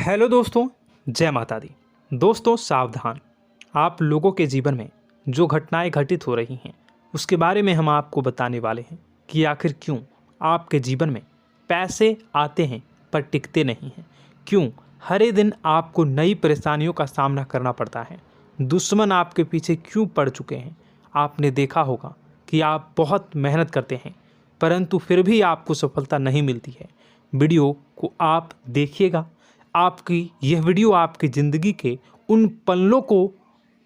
Hello दोस्तों, जय माता दी। दोस्तों सावधान, आप लोगों के जीवन में जो घटनाएं घटित हो रही हैं उसके बारे में हम आपको बताने वाले हैं कि आखिर क्यों आपके जीवन में पैसे आते हैं पर टिकते नहीं हैं। क्यों हर दिन आपको नई परेशानियों का सामना करना पड़ता है। दुश्मन आपके पीछे क्यों पड़ चुके हैं। आपने देखा होगा कि आप बहुत मेहनत करते हैं परंतु फिर भी आपको सफलता नहीं मिलती है। वीडियो को आप देखिएगा। आपकी यह वीडियो आपकी ज़िंदगी के उन पन्नों को,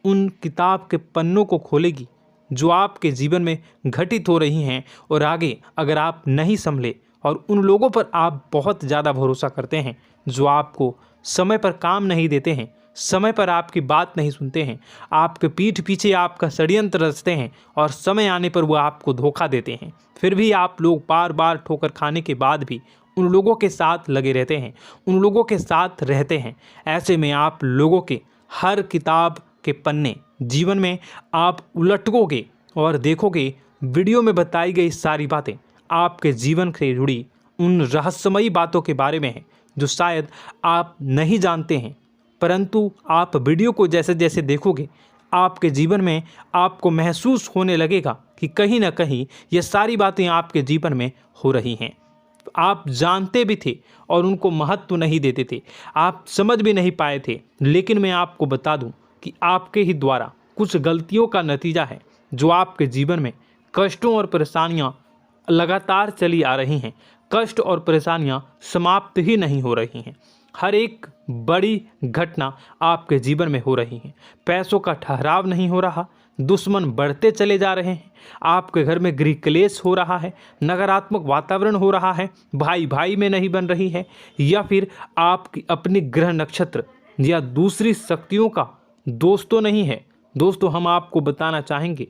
उन किताब के पन्नों को खोलेगी जो आपके जीवन में घटित हो रही हैं। और आगे अगर आप नहीं संभले और उन लोगों पर आप बहुत ज़्यादा भरोसा करते हैं जो आपको समय पर काम नहीं देते हैं, समय पर आपकी बात नहीं सुनते हैं, आपके पीठ पीछे आपका षड्यंत्र रचते हैं और समय आने पर वो आपको धोखा देते हैं, फिर भी आप लोग बार बार ठोकर खाने के बाद भी उन लोगों के साथ लगे रहते हैं, उन लोगों के साथ रहते हैं। ऐसे में आप लोगों के हर किताब के पन्ने जीवन में आप उलटोगे और देखोगे वीडियो में बताई गई सारी बातें आपके जीवन से जुड़ी उन रहस्यमयी बातों के बारे में हैं जो शायद आप नहीं जानते हैं। परंतु आप वीडियो को जैसे जैसे देखोगे आपके जीवन में आपको महसूस होने लगेगा कि कहीं ना कहीं ये सारी बातें आपके जीवन में हो रही हैं। आप जानते भी थे और उनको महत्व नहीं देते थे, आप समझ भी नहीं पाए थे। लेकिन मैं आपको बता दूं कि आपके ही द्वारा कुछ गलतियों का नतीजा है जो आपके जीवन में कष्टों और परेशानियां लगातार चली आ रही हैं। कष्ट और परेशानियां समाप्त ही नहीं हो रही हैं। हर एक बड़ी घटना आपके जीवन में हो रही है। पैसों का ठहराव नहीं हो रहा, दुश्मन बढ़ते चले जा रहे हैं, आपके घर में गृह क्लेश हो रहा है, नकारात्मक वातावरण हो रहा है, भाई भाई में नहीं बन रही है, या फिर आपकी अपनी ग्रह नक्षत्र या दूसरी शक्तियों का दोस्तों नहीं है। दोस्तों हम आपको बताना चाहेंगे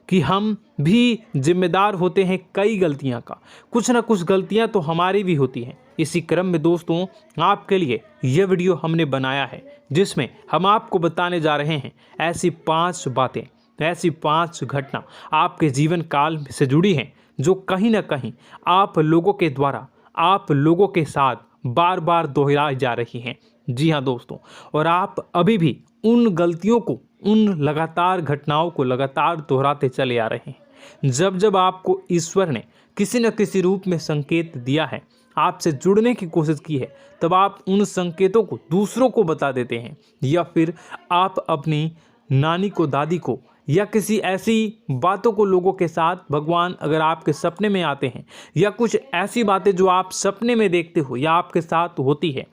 कि हम भी जिम्मेदार होते हैं कई गलतियां का, कुछ ना कुछ गलतियां तो हमारी भी होती हैं। इसी क्रम में दोस्तों आपके लिए यह वीडियो हमने बनाया है जिसमें हम आपको बताने जा रहे हैं ऐसी 5 बातें, ऐसी 5 घटना आपके जीवन काल से जुड़ी हैं जो कहीं ना कहीं आप लोगों के द्वारा आप लोगों के साथ बार बार दोहराई जा रही हैं। जी हाँ दोस्तों, और आप अभी भी उन गलतियों को, उन लगातार घटनाओं को लगातार दोहराते चले आ रहे हैं। जब जब आपको ईश्वर ने किसी न किसी रूप में संकेत दिया है, आपसे जुड़ने की कोशिश की है, तब आप उन संकेतों को दूसरों को बता देते हैं, या फिर आप अपनी नानी को, दादी को, या किसी ऐसी बातों को लोगों के साथ, भगवान अगर आपके सपने में आते हैं या कुछ ऐसी बातें जो आप सपने में देखते हो या आपके साथ होती है,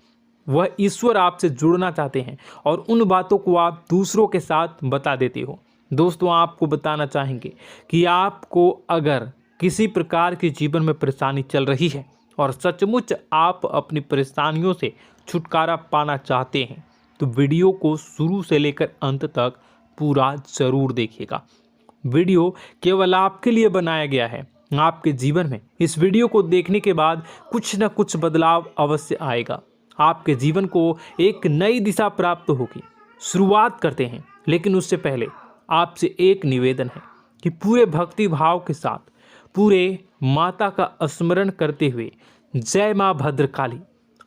वह ईश्वर आपसे जुड़ना चाहते हैं और उन बातों को आप दूसरों के साथ बता देते हो। दोस्तों आपको बताना चाहेंगे कि आपको अगर किसी प्रकार की जीवन में परेशानी चल रही है और सचमुच आप अपनी परेशानियों से छुटकारा पाना चाहते हैं तो वीडियो को शुरू से लेकर अंत तक पूरा जरूर देखिएगा। वीडियो केवल आपके लिए बनाया गया है। आपके जीवन में इस वीडियो को देखने के बाद कुछ न कुछ बदलाव अवश्य आएगा। आपके जीवन को एक नई दिशा प्राप्त होगी। शुरुआत करते हैं, लेकिन उससे पहले आपसे एक निवेदन है कि पूरे भक्ति भाव के साथ पूरे माता का स्मरण करते हुए जय माँ भद्रकाली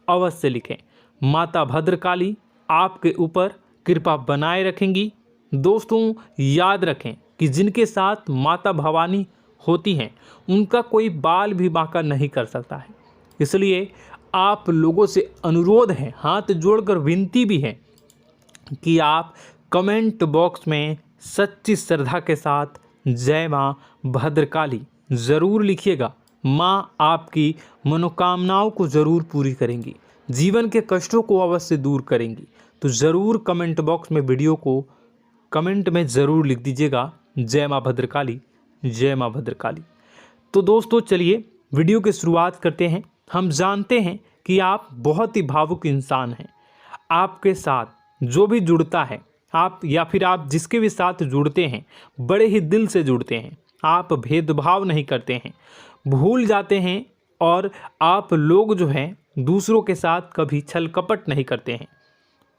अवश्य लिखें। माता भद्रकाली आपके ऊपर कृपा बनाए रखेंगी। दोस्तों याद रखें कि जिनके साथ माता भवानी होती हैं उनका कोई बाल भी बांका नहीं कर सकता है। इसलिए आप लोगों से अनुरोध है, हाथ जोड़कर विनती भी है कि आप कमेंट बॉक्स में सच्ची श्रद्धा के साथ जय माँ भद्रकाली ज़रूर लिखिएगा। माँ आपकी मनोकामनाओं को ज़रूर पूरी करेंगी, जीवन के कष्टों को अवश्य दूर करेंगी। तो ज़रूर कमेंट बॉक्स में वीडियो को कमेंट में ज़रूर लिख दीजिएगा जय माँ भद्रकाली, जय माँ भद्रकाली। तो दोस्तों चलिए वीडियो की शुरुआत करते हैं। हम जानते हैं कि आप बहुत ही भावुक इंसान हैं। आपके साथ जो भी जुड़ता है, आप या फिर आप जिसके भी साथ जुड़ते हैं बड़े ही दिल से जुड़ते हैं। आप भेदभाव नहीं करते हैं, भूल जाते हैं, और आप लोग जो हैं दूसरों के साथ कभी छल कपट नहीं करते हैं।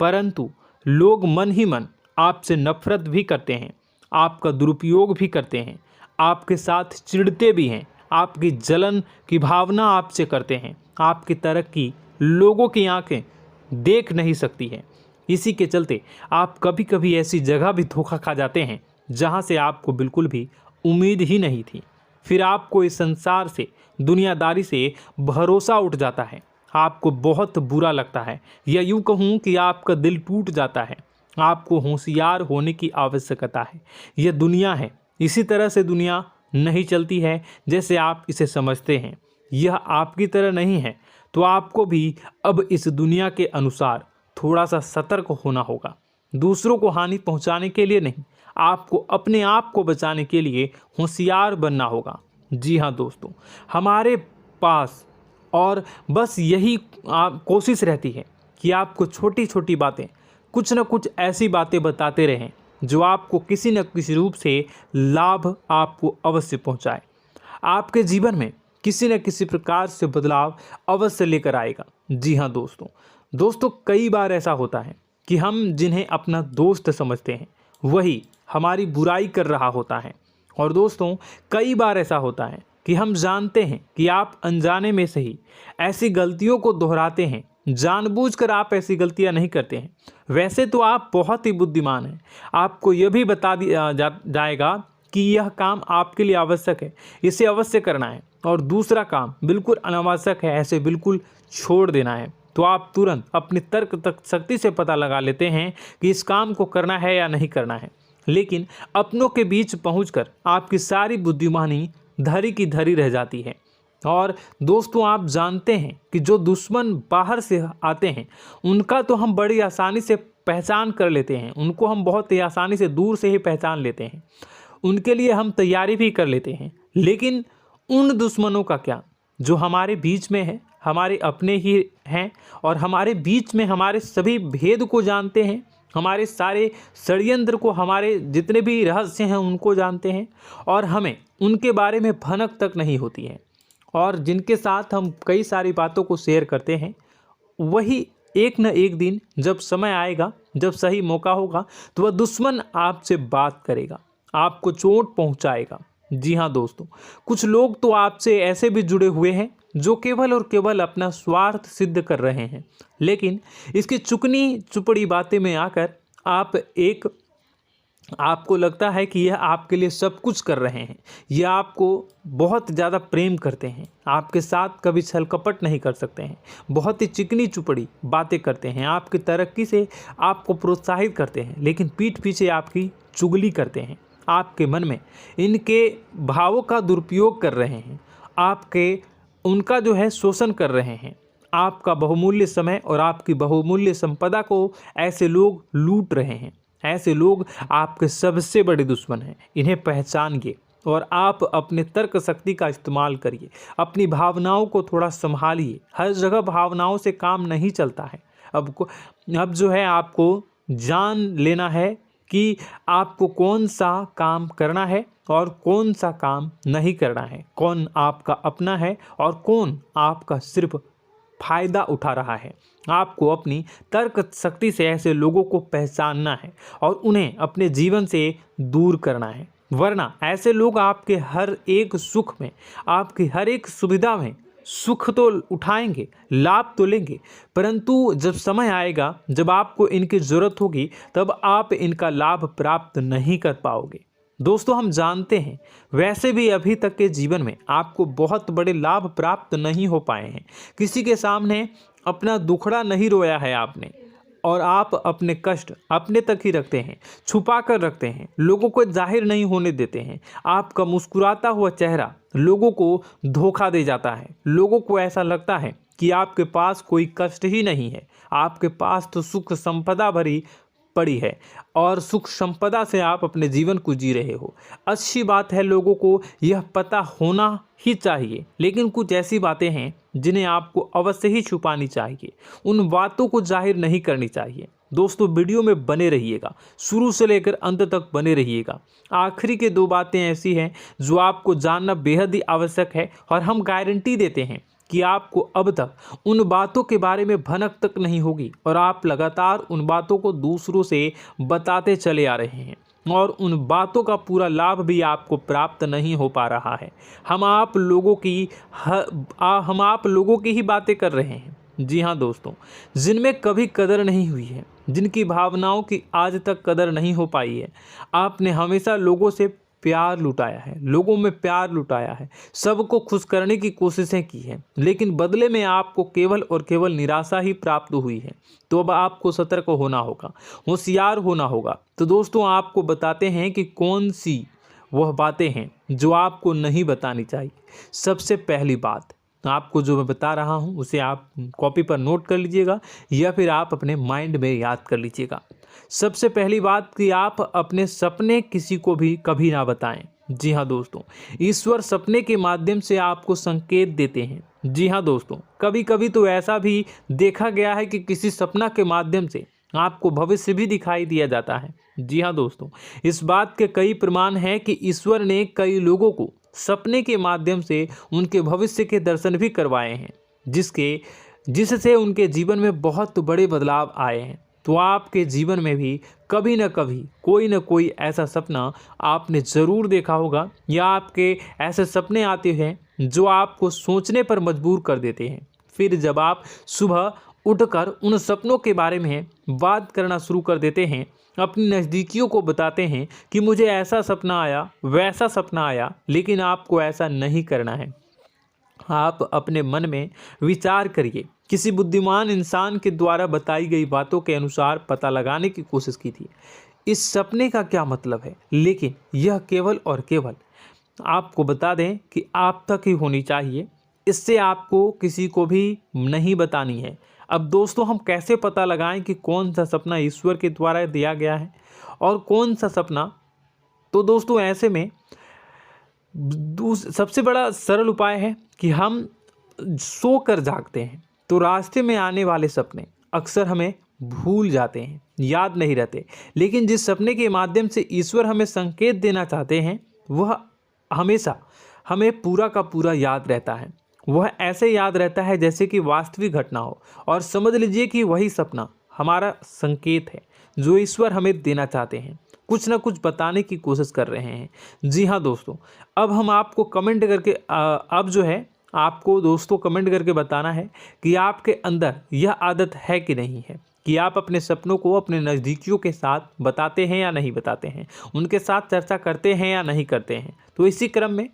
परंतु लोग मन ही मन आपसे नफरत भी करते हैं, आपका दुरुपयोग भी करते हैं, आपके साथ चिढ़ते भी हैं, आपकी जलन की भावना आपसे करते हैं। आपकी तरक्की लोगों की आंखें देख नहीं सकती है। इसी के चलते आप कभी कभी ऐसी जगह भी धोखा खा जाते हैं जहां से आपको बिल्कुल भी उम्मीद ही नहीं थी। फिर आपको इस संसार से, दुनियादारी से भरोसा उठ जाता है। आपको बहुत बुरा लगता है, या यूं कहूं कि आपका दिल टूट जाता है। आपको होशियार होने की आवश्यकता है। यह दुनिया है, इसी तरह से दुनिया नहीं चलती है जैसे आप इसे समझते हैं। यह आपकी तरह नहीं है, तो आपको भी अब इस दुनिया के अनुसार थोड़ा सा सतर्क होना होगा। दूसरों को हानि पहुंचाने के लिए नहीं, आपको अपने आप को बचाने के लिए होशियार बनना होगा। जी हाँ दोस्तों, हमारे पास और बस यही कोशिश रहती है कि आपको छोटी छोटी बातें, कुछ न कुछ ऐसी बातें बताते रहें जो आपको किसी न किसी रूप से लाभ आपको अवश्य पहुंचाए, आपके जीवन में किसी न किसी प्रकार से बदलाव अवश्य लेकर आएगा। जी हाँ दोस्तों, कई बार ऐसा होता है कि हम जिन्हें अपना दोस्त समझते हैं वही हमारी बुराई कर रहा होता है। और दोस्तों, कई बार ऐसा होता है कि हम जानते हैं कि आप अनजाने में से ही ऐसी गलतियों को दोहराते हैं। जानबूझकर आप ऐसी गलतियां नहीं करते हैं। वैसे तो आप बहुत ही बुद्धिमान हैं। आपको यह भी बता दिया जाएगा कि यह काम आपके लिए आवश्यक है, इसे अवश्य करना है, और दूसरा काम बिल्कुल अनावश्यक है, ऐसे बिल्कुल छोड़ देना है। तो आप तुरंत अपनी तर्क शक्ति से पता लगा लेते हैं कि इस काम को करना है या नहीं करना है। लेकिन अपनों के बीच पहुंचकर आपकी सारी बुद्धिमानी धरी की धरी रह जाती है। और दोस्तों, आप जानते हैं कि जो दुश्मन बाहर से आते हैं उनका तो हम बड़ी आसानी से पहचान कर लेते हैं, उनको हम बहुत ही आसानी से दूर से ही पहचान लेते हैं, उनके लिए हम तैयारी भी कर लेते हैं। लेकिन उन दुश्मनों का क्या जो हमारे बीच में है, हमारे अपने ही हैं, और हमारे बीच में हमारे सभी भेद को जानते हैं, हमारे सारे षड्यंत्र को, हमारे जितने भी रहस्य हैं उनको जानते हैं, और हमें उनके बारे में भनक तक नहीं होती है, और जिनके साथ हम कई सारी बातों को शेयर करते हैं, वही एक न एक दिन जब समय आएगा, जब सही मौका होगा, तो वह दुश्मन आपसे बात करेगा, आपको चोट पहुंचाएगा। जी हाँ दोस्तों, कुछ लोग तो आपसे ऐसे भी जुड़े हुए हैं जो केवल और केवल अपना स्वार्थ सिद्ध कर रहे हैं। लेकिन इसकी चुकनी चुपड़ी बातें में आकर आपको लगता है कि यह आपके लिए सब कुछ कर रहे हैं, यह आपको बहुत ज़्यादा प्रेम करते हैं, आपके साथ कभी छल कपट नहीं कर सकते हैं, बहुत ही चिकनी चुपड़ी बातें करते हैं, आपकी तरक्की से आपको प्रोत्साहित करते हैं, लेकिन पीठ पीछे आपकी चुगली करते हैं, आपके मन में इनके भावों का दुरुपयोग कर रहे हैं, उनका जो है शोषण कर रहे हैं। आपका बहुमूल्य समय और आपकी बहुमूल्य संपदा को ऐसे लोग लूट रहे हैं। ऐसे लोग आपके सबसे बड़े दुश्मन हैं। इन्हें पहचानिए और आप अपने तर्क शक्ति का इस्तेमाल करिए। अपनी भावनाओं को थोड़ा संभालिए। हर जगह भावनाओं से काम नहीं चलता है। अब जो है आपको जान लेना है कि आपको कौन सा काम करना है और कौन सा काम नहीं करना है, कौन आपका अपना है और कौन आपका सिर्फ फायदा उठा रहा है। आपको अपनी तर्क शक्ति से ऐसे लोगों को पहचानना है और उन्हें अपने जीवन से दूर करना है, वरना ऐसे लोग आपके हर एक सुख में, आपकी हर एक सुविधा में सुख तो उठाएंगे, लाभ तो लेंगे, परंतु जब समय आएगा, जब आपको इनकी ज़रूरत होगी, तब आप इनका लाभ प्राप्त नहीं कर पाओगे। दोस्तों, हम जानते हैं वैसे भी अभी तक के जीवन में आपको बहुत बड़े लाभ प्राप्त नहीं हो पाए हैं। किसी के सामने अपना दुखड़ा नहीं रोया है आपने, और आप अपने कष्ट अपने तक ही रखते हैं, छुपा कर रखते हैं, लोगों को जाहिर नहीं होने देते हैं। आपका मुस्कुराता हुआ चेहरा लोगों को धोखा दे जाता है। लोगों को ऐसा लगता है कि आपके पास कोई कष्ट ही नहीं है, आपके पास तो सुख संपदा भरी पड़ी है और सुख संपदा से आप अपने जीवन को जी रहे हो। अच्छी बात है, लोगों को यह पता होना ही चाहिए, लेकिन कुछ ऐसी बातें हैं जिन्हें आपको अवश्य ही छुपानी चाहिए। उन बातों को जाहिर नहीं करनी चाहिए। दोस्तों, वीडियो में बने रहिएगा, शुरू से लेकर अंत तक बने रहिएगा। आखिरी के 2 बातें ऐसी हैं जो आपको जानना बेहद ही आवश्यक है, और हम गारंटी देते हैं कि आपको अब तक उन बातों के बारे में भनक तक नहीं होगी, और आप लगातार उन बातों को दूसरों से बताते चले आ रहे हैं, और उन बातों का पूरा लाभ भी आपको प्राप्त नहीं हो पा रहा है। हम आप लोगों की ही बातें कर रहे हैं, जी हाँ दोस्तों, जिनमें कभी कदर नहीं हुई है, जिनकी भावनाओं की आज तक कदर नहीं हो पाई है। आपने हमेशा लोगों से प्यार लुटाया है, लोगों में प्यार लुटाया है, सबको खुश करने की कोशिशें की है, लेकिन बदले में आपको केवल और केवल निराशा ही प्राप्त हुई है। तो अब आपको सतर्क होना होगा, होशियार होना होगा। तो दोस्तों आपको बताते हैं कि कौन सी वह बातें हैं जो आपको नहीं बतानी चाहिए। सबसे पहली बात आपको जो मैं बता रहा हूं उसे आप कॉपी पर नोट कर लीजिएगा या फिर आप अपने माइंड में याद कर लीजिएगा। सबसे पहली बात कि आप अपने सपने किसी को भी कभी ना बताएं। जी हाँ दोस्तों, ईश्वर सपने के माध्यम से आपको संकेत देते हैं। जी हाँ दोस्तों, कभी कभी तो ऐसा भी देखा गया है कि किसी सपना के माध्यम से आपको भविष्य भी दिखाई दिया जाता है। जी हाँ दोस्तों, इस बात के कई प्रमाण हैं कि ईश्वर ने कई लोगों को सपने के माध्यम से उनके भविष्य के दर्शन भी करवाए हैं, जिससे उनके जीवन में बहुत बड़े बदलाव आए हैं। तो आपके जीवन में भी कभी न कभी कोई न कोई ऐसा सपना आपने ज़रूर देखा होगा, या आपके ऐसे सपने आते हैं जो आपको सोचने पर मजबूर कर देते हैं। फिर जब आप सुबह उठकर उन सपनों के बारे में बात करना शुरू कर देते हैं, अपनी नज़दीकियों को बताते हैं कि मुझे ऐसा सपना आया, वैसा सपना आया, लेकिन आपको ऐसा नहीं करना है। आप अपने मन में विचार करिए। किसी बुद्धिमान इंसान के द्वारा बताई गई बातों के अनुसार पता लगाने की कोशिश की थी इस सपने का क्या मतलब है, लेकिन यह केवल और केवल आपको बता दें कि आप तक ही होनी चाहिए। इससे आपको किसी को भी नहीं बतानी है। अब दोस्तों हम कैसे पता लगाएं कि कौन सा सपना ईश्वर के द्वारा दिया गया है और कौन सा सपना? तो दोस्तों ऐसे में सबसे बड़ा सरल उपाय है कि हम सोकर जागते हैं तो रास्ते में आने वाले सपने अक्सर हमें भूल जाते हैं, याद नहीं रहते। लेकिन जिस सपने के माध्यम से ईश्वर हमें संकेत देना चाहते हैं वह हमेशा हमें पूरा का पूरा याद रहता है। वह ऐसे याद रहता है जैसे कि वास्तविक घटना हो, और समझ लीजिए कि वही सपना हमारा संकेत है जो ईश्वर हमें देना चाहते हैं, कुछ ना कुछ बताने की कोशिश कर रहे हैं। जी हाँ दोस्तों, अब हम आपको कमेंट करके अब जो है आपको दोस्तों कमेंट करके बताना है कि आपके अंदर यह आदत है कि नहीं है कि आप अपने सपनों को अपने नज़दीकियों के साथ बताते हैं या नहीं बताते हैं, उनके साथ चर्चा करते हैं या नहीं करते हैं। तो इसी क्रम में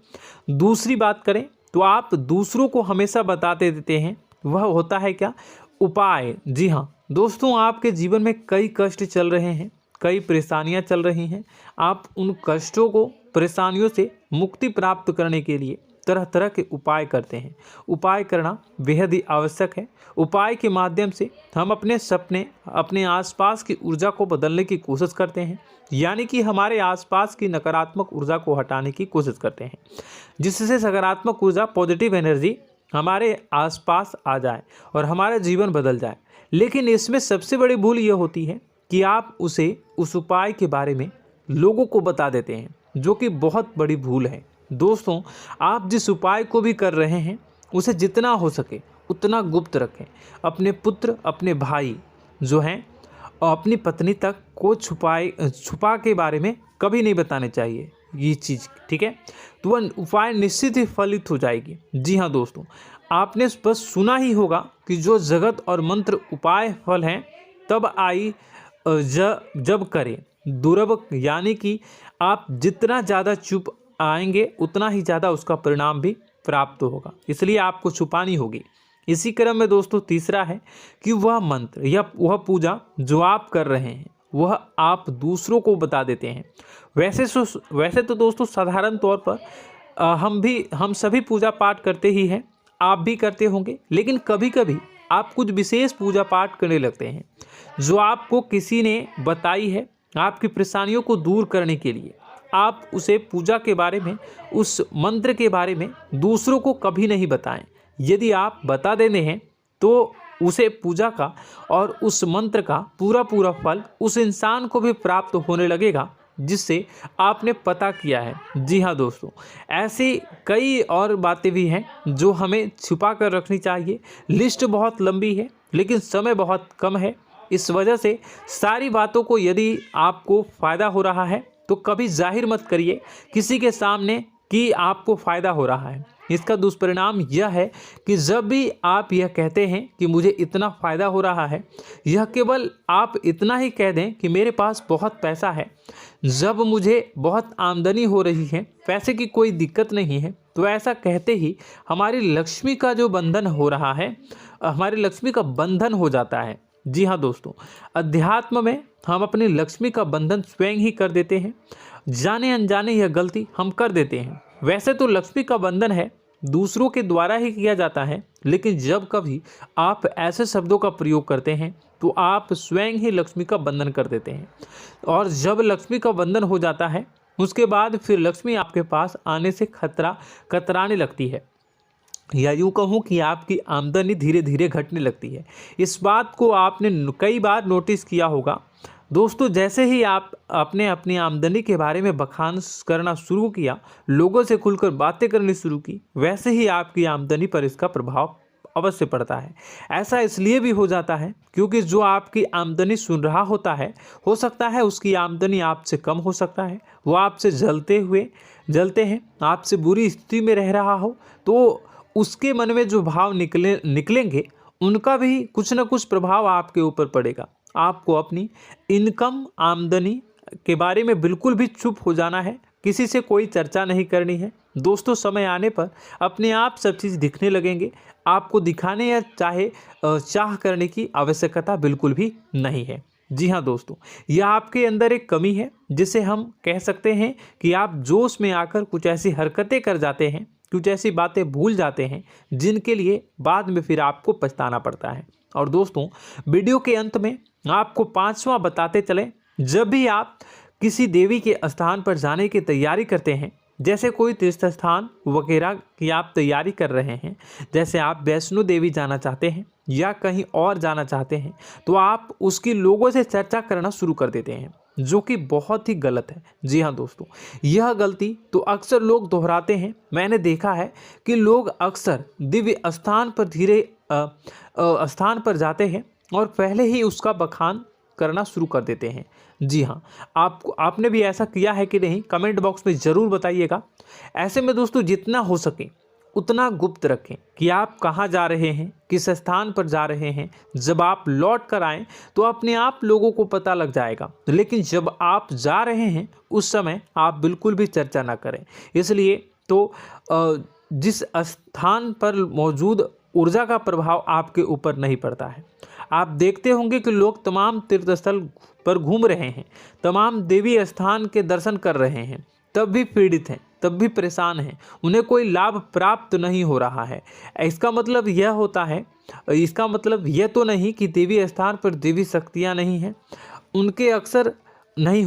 दूसरी बात करें तो आप दूसरों को हमेशा बताते देते हैं, वह होता है क्या? उपाय। जी हाँ दोस्तों, आपके जीवन में कई कष्ट चल रहे हैं, कई परेशानियां चल रही हैं। आप उन कष्टों को, परेशानियों से मुक्ति प्राप्त करने के लिए तरह तरह के उपाय करते हैं। उपाय करना बेहद ही आवश्यक है। उपाय के माध्यम से हम अपने सपने, अपने आसपास की ऊर्जा को बदलने की कोशिश करते हैं, यानी कि हमारे आसपास की नकारात्मक ऊर्जा को हटाने की कोशिश करते हैं, जिससे सकारात्मक ऊर्जा, पॉजिटिव एनर्जी हमारे आसपास आ जाए और हमारा जीवन बदल जाए। लेकिन इसमें सबसे बड़ी भूल यह होती है कि आप उस उपाय के बारे में लोगों को बता देते हैं, जो कि बहुत बड़ी भूल है। दोस्तों आप जिस उपाय को भी कर रहे हैं उसे जितना हो सके उतना गुप्त रखें। अपने पुत्र, अपने भाई जो हैं और अपनी पत्नी तक को छुपा के बारे में कभी नहीं बताने चाहिए ये चीज़, ठीक है? तो वह उपाय निश्चित ही फलित हो जाएगी। जी हाँ दोस्तों, आपने बस सुना ही होगा कि जो जगत और मंत्र उपाय फल हैं तब आई जब करें दुर्लभ, यानी कि आप जितना ज़्यादा चुप आएंगे उतना ही ज़्यादा उसका परिणाम भी प्राप्त होगा, इसलिए आपको छुपानी होगी। इसी क्रम में दोस्तों तीसरा है कि वह मंत्र या वह पूजा जो आप कर रहे हैं वह आप दूसरों को बता देते हैं। वैसे तो दोस्तों साधारण तौर पर हम सभी पूजा पाठ करते ही हैं, आप भी करते होंगे, लेकिन कभी कभी आप कुछ विशेष पूजा पाठ करने लगते हैं जो आपको किसी ने बताई है आपकी परेशानियों को दूर करने के लिए। आप उसे पूजा के बारे में, उस मंत्र के बारे में दूसरों को कभी नहीं बताएं। यदि आप बता देते हैं तो उसे पूजा का और उस मंत्र का पूरा फल उस इंसान को भी प्राप्त होने लगेगा जिससे आपने पता किया है। जी हाँ दोस्तों, ऐसी कई और बातें भी हैं जो हमें छुपा कर रखनी चाहिए। लिस्ट बहुत लंबी है लेकिन समय बहुत कम है, इस वजह से सारी बातों को यदि आपको फ़ायदा हो रहा है तो कभी जाहिर मत करिए किसी के सामने कि आपको फ़ायदा हो रहा है। इसका दुष्परिणाम यह है कि जब भी आप यह कहते हैं कि मुझे इतना फ़ायदा हो रहा है, यह केवल आप इतना ही कह दें कि मेरे पास बहुत पैसा है, जब मुझे बहुत आमदनी हो रही है, पैसे की कोई दिक्कत नहीं है, तो ऐसा कहते ही हमारी लक्ष्मी का जो बंधन हो रहा है, हमारी लक्ष्मी का बंधन हो जाता है। जी हाँ दोस्तों, अध्यात्म में हम अपनी लक्ष्मी का बंधन स्वयं ही कर देते हैं। जाने अनजाने यह गलती हम कर देते हैं। वैसे तो लक्ष्मी का बंधन है दूसरों के द्वारा ही किया जाता है, लेकिन जब कभी आप ऐसे शब्दों का प्रयोग करते हैं तो आप स्वयं ही लक्ष्मी का बंधन कर देते हैं। और जब लक्ष्मी का बंधन हो जाता है उसके बाद फिर लक्ष्मी आपके पास आने से कतराने लगती है, या यूँ कहूँ कि आपकी आमदनी धीरे धीरे घटने लगती है। इस बात को आपने कई बार नोटिस किया होगा दोस्तों। जैसे ही आप अपने अपनी आमदनी के बारे में बखान करना शुरू किया, लोगों से खुलकर बातें करनी शुरू की, वैसे ही आपकी आमदनी पर इसका प्रभाव अवश्य पड़ता है। ऐसा इसलिए भी हो जाता है क्योंकि जो आपकी आमदनी सुन रहा होता है, हो सकता है उसकी आमदनी आपसे कम हो सकता है, वो आपसे जलते हैं, आपसे बुरी स्थिति में रह रहा हो, तो उसके मन में जो भाव निकलेंगे उनका भी कुछ न कुछ प्रभाव आपके ऊपर पड़ेगा। आपको अपनी इनकम आमदनी के बारे में बिल्कुल भी चुप हो जाना है, किसी से कोई चर्चा नहीं करनी है दोस्तों। समय आने पर अपने आप सब चीज़ दिखने लगेंगे। आपको दिखाने या चाह करने की आवश्यकता बिल्कुल भी नहीं है। जी हाँ दोस्तों, यह आपके अंदर एक कमी है जिसे हम कह सकते हैं कि आप जोश में आकर कुछ ऐसी हरकतें कर जाते हैं, कुछ ऐसी बातें भूल जाते हैं जिनके लिए बाद में फिर आपको पछताना पड़ता है। और दोस्तों, वीडियो के अंत में आपको 5वां बताते चलें, जब भी आप किसी देवी के स्थान पर जाने की तैयारी करते हैं, जैसे कोई तीर्थ स्थान वगैरह की आप तैयारी कर रहे हैं, जैसे आप वैष्णो देवी जाना चाहते हैं या कहीं और जाना चाहते हैं, तो आप उसकी लोगों से चर्चा करना शुरू कर देते हैं, जो कि बहुत ही गलत है। जी हाँ दोस्तों, यह गलती तो अक्सर लोग दोहराते हैं। मैंने देखा है कि लोग अक्सर दिव्य स्थान पर जाते हैं और पहले ही उसका बखान करना शुरू कर देते हैं। जी हाँ, आपने भी ऐसा किया है कि नहीं, कमेंट बॉक्स में ज़रूर बताइएगा। ऐसे में दोस्तों, जितना हो सके उतना गुप्त रखें कि आप कहाँ जा रहे हैं, किस स्थान पर जा रहे हैं। जब आप लौट कर आएँ तो अपने आप लोगों को पता लग जाएगा, लेकिन जब आप जा रहे हैं उस समय आप बिल्कुल भी चर्चा ना करें। इसलिए तो जिस स्थान पर मौजूद ऊर्जा का प्रभाव आपके ऊपर नहीं पड़ता है। आप देखते होंगे कि लोग तमाम तीर्थ स्थल पर घूम रहे हैं, तमाम देवी स्थान के दर्शन कर रहे हैं, तब भी पीड़ित हैं, तब भी परेशान हैं, उन्हें कोई लाभ प्राप्त नहीं हो रहा है। इसका मतलब यह तो नहीं कि देवी स्थान पर देवी शक्तियाँ नहीं हैं, उनके अक्सर नहीं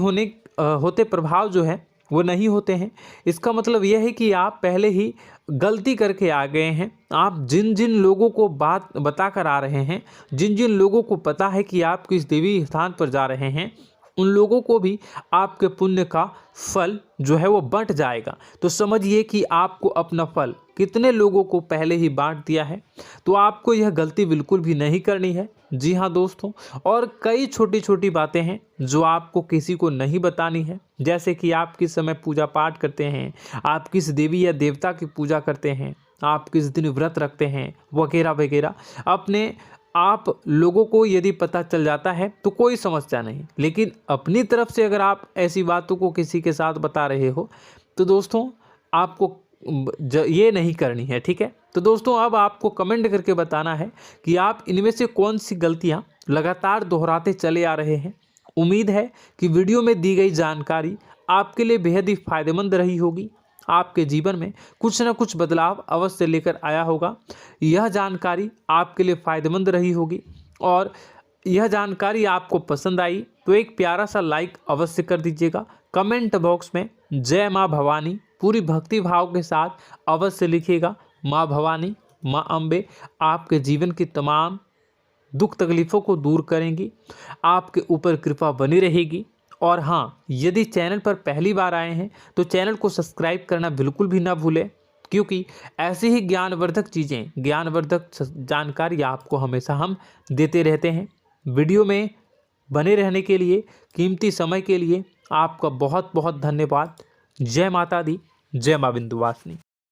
होते प्रभाव जो है वो नहीं होते हैं। इसका मतलब यह है कि आप पहले ही गलती करके आ गए हैं। आप जिन जिन लोगों को बात बता कर आ रहे हैं, जिन जिन लोगों को पता है कि आप किस देवी स्थान पर जा रहे हैं, उन लोगों को भी आपके पुण्य का फल जो है वो बंट जाएगा। तो समझिए कि आपको अपना फल कितने लोगों को पहले ही बांट दिया है। तो आपको यह गलती बिल्कुल भी नहीं करनी है। जी हाँ दोस्तों, और कई छोटी छोटी बातें हैं जो आपको किसी को नहीं बतानी है, जैसे कि आप किस समय पूजा पाठ करते हैं, आप किस देवी या देवता की पूजा करते हैं, आप किस दिन व्रत रखते हैं, वगैरह वगैरह। अपने आप लोगों को यदि पता चल जाता है तो कोई समस्या नहीं, लेकिन अपनी तरफ से अगर आप ऐसी बातों को किसी के साथ बता रहे हो तो दोस्तों आपको ये नहीं करनी है, ठीक है। तो दोस्तों, अब आपको कमेंट करके बताना है कि आप इनमें से कौन सी गलतियां लगातार दोहराते चले आ रहे हैं। उम्मीद है कि वीडियो में दी गई जानकारी आपके लिए बेहद ही फायदेमंद रही होगी, आपके जीवन में कुछ न कुछ बदलाव अवश्य लेकर आया होगा। यह जानकारी आपके लिए फ़ायदेमंद रही होगी और यह जानकारी आपको पसंद आई तो एक प्यारा सा लाइक अवश्य कर दीजिएगा। कमेंट बॉक्स में जय माँ भवानी पूरी भक्ति भाव के साथ अवश्य लिखिएगा। माँ भवानी, माँ अम्बे आपके जीवन की तमाम दुख तकलीफ़ों को दूर करेंगी, आपके ऊपर कृपा बनी रहेगी। और हाँ, यदि चैनल पर पहली बार आए हैं तो चैनल को सब्सक्राइब करना बिल्कुल भी ना भूलें, क्योंकि ऐसी ही ज्ञानवर्धक चीज़ें, ज्ञानवर्धक जानकारी आपको हमेशा हम देते रहते हैं। वीडियो में बने रहने के लिए, कीमती समय के लिए आपका बहुत बहुत धन्यवाद। जय माता दी, जय माँ विंध्यवासिनी।